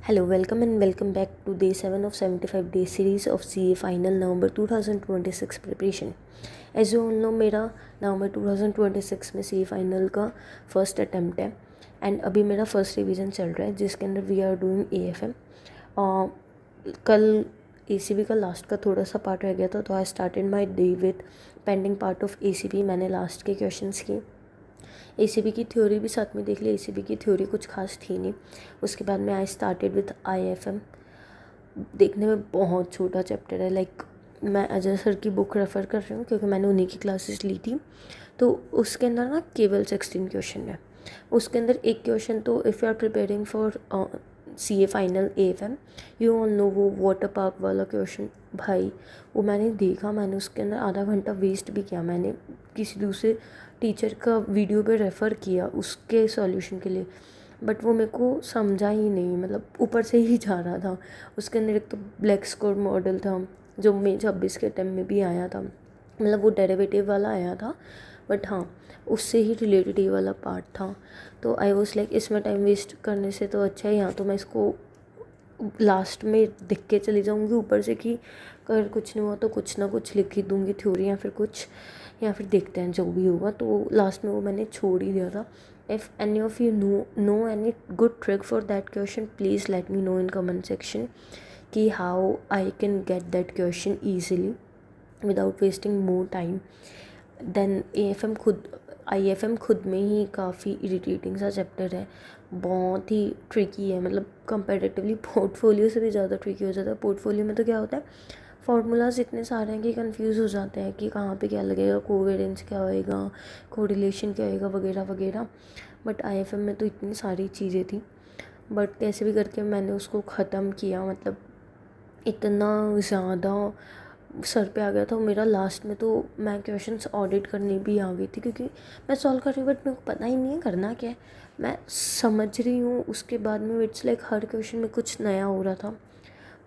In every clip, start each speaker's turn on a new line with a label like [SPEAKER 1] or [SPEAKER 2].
[SPEAKER 1] Hello, welcome back to day 7 of 75 day series of CA Final November 2026 preparation. As you all know, मेरा नवंबर 2026 में CA final का first attempt है and अभी मेरा first revision चल रहा है जिसके अंदर वी आर डूइंग AFM. कल ACB का लास्ट का थोड़ा सा पार्ट रह गया था तो I started my day with pending part of ACB. मैंने लास्ट के क्वेश्चंस किए. ACB की थ्योरी भी साथ में देख ली. ACB की थ्योरी कुछ खास थी नहीं. उसके बाद में आई स्टार्टेड विथ IFM. देखने में बहुत छोटा चैप्टर है. लाइक मैं अजय सर की बुक रेफ़र कर रही हूँ क्योंकि मैंने उन्हीं की क्लासेस ली थी. तो उसके अंदर ना केवल 16 क्वेश्चन है. उसके अंदर एक क्वेश्चन तो if you are preparing for CA final AFM you all know वो वाटर पार्क वाला क्वेश्चन. भाई वो मैंने देखा, मैंने उसके अंदर आधा घंटा वेस्ट भी किया. मैंने किसी दूसरे टीचर का वीडियो पे रेफ़र किया उसके सॉल्यूशन के लिए, बट वो मेरे को समझा ही नहीं. मतलब ऊपर से ही जा रहा था. उसके अंदर एक तो ब्लैक स्क्वाड मॉडल था जो मई 26 के टाइम में भी आया था. मतलब वो डेरिवेटिव वाला आया था बट हाँ उससे ही रिलेटेड ये वाला पार्ट था. तो आई वॉज लाइक इसमें टाइम वेस्ट करने से तो अच्छा है यहाँ तो मैं इसको लास्ट में दिख के चली जाऊँगी ऊपर से कि अगर कुछ नहीं हुआ तो कुछ ना कुछ लिख ही दूँगी थ्योरी या फिर देखते हैं जो भी होगा. तो लास्ट में वो मैंने छोड़ ही दिया था. If any of you know any good trick for that question please let me know in comment section कि how I can get that question easily without wasting more time. Then IFM खुद में ही काफ़ी irritating सा chapter है. बहुत ही tricky है. मतलब comparatively portfolio से भी ज़्यादा ट्रिकी हो जाता है. पोर्टफोलियो में तो क्या होता है, फार्मूलाज इतने सारे हैं कि कंफ्यूज हो जाते हैं कि कहाँ पे क्या लगेगा, कोवेरिएंस क्या होएगा, कोरिलेशन क्या होएगा वगैरह वगैरह. बट IFM में तो इतनी सारी चीज़ें थी. बट कैसे भी करके मैंने उसको ख़त्म किया. मतलब इतना ज़्यादा सर पे आ गया था मेरा. लास्ट में तो मैं क्वेश्चंस ऑडिट करने भी आ गई थी क्योंकि मैं सॉल्व कर रही हूँ बट मेरे को पता ही नहीं है करना क्या है. मैं समझ रही हूँ उसके बाद में इट्स लाइक हर क्वेश्चन में कुछ नया हो रहा था.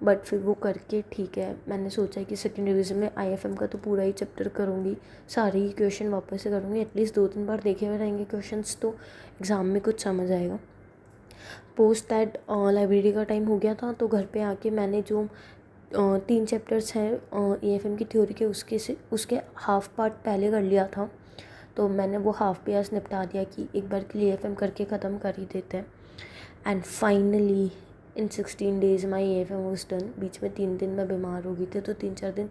[SPEAKER 1] बट फिर वो करके ठीक है मैंने सोचा कि सेकेंड रिवीजन में IFM का तो पूरा ही चैप्टर करूँगी, सारे ही क्वेश्चन वापस से करूँगी. एटलीस्ट 2-3 बार देखे हुए रहेंगे क्वेश्चंस तो एग्ज़ाम में कुछ समझ आएगा. पोस्ट दैट लाइब्रेरी का टाइम हो गया था तो घर पे आके मैंने जो 3 चैप्टर्स हैं AFM की थ्योरी के उसके हाफ पार्ट पहले कर लिया था. तो मैंने वो हाफ पे आज निपटा दिया कि एक बार के लिए AFM करके ख़त्म कर ही देते हैं. And finally in 16 days my AFM was done. बीच में 3 दिन मैं बीमार हो गई थी तो 3-4 दिन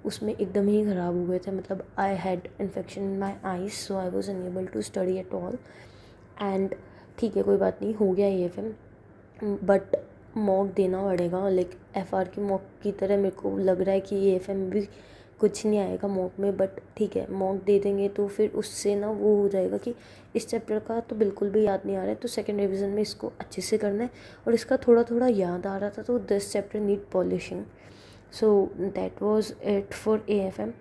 [SPEAKER 1] उसमें एकदम ही ख़राब हो गए थे. मतलब I had infection in my eyes so I was unable to study at all. And ठीक है कोई बात नहीं, हो गया AFM. बट मॉक देना पड़ेगा. लाइक FR की मॉक की तरह मेरे को लग रहा है कि AFM भी कुछ नहीं आएगा मॉक में. बट ठीक है मॉक दे देंगे तो फिर उससे ना वो हो जाएगा कि इस चैप्टर का तो बिल्कुल भी याद नहीं आ रहा है तो सेकेंड रिवीजन में इसको अच्छे से करना है. और इसका थोड़ा थोड़ा याद आ रहा था तो this chapter need polishing. So that was it for AFM.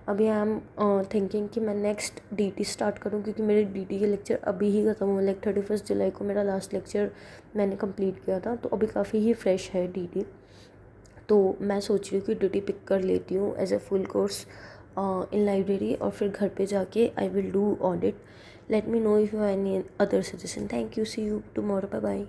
[SPEAKER 1] अभी आई एम थिंकिंग कि मैं नेक्स्ट DT स्टार्ट करूँ क्योंकि मेरे DT के लेक्चर अभी ही ख़त्म हुए. लाइक 31 जुलाई को मेरा लास्ट लेक्चर मैंने कंप्लीट किया था तो अभी काफ़ी ही फ्रेश है DT. तो मैं सोच रही हूँ कि DT पिक कर लेती हूँ as a full course in library और फिर घर पे जाके I will do audit. Let me know if you have any other suggestion. Thank you. See you tomorrow. Bye bye.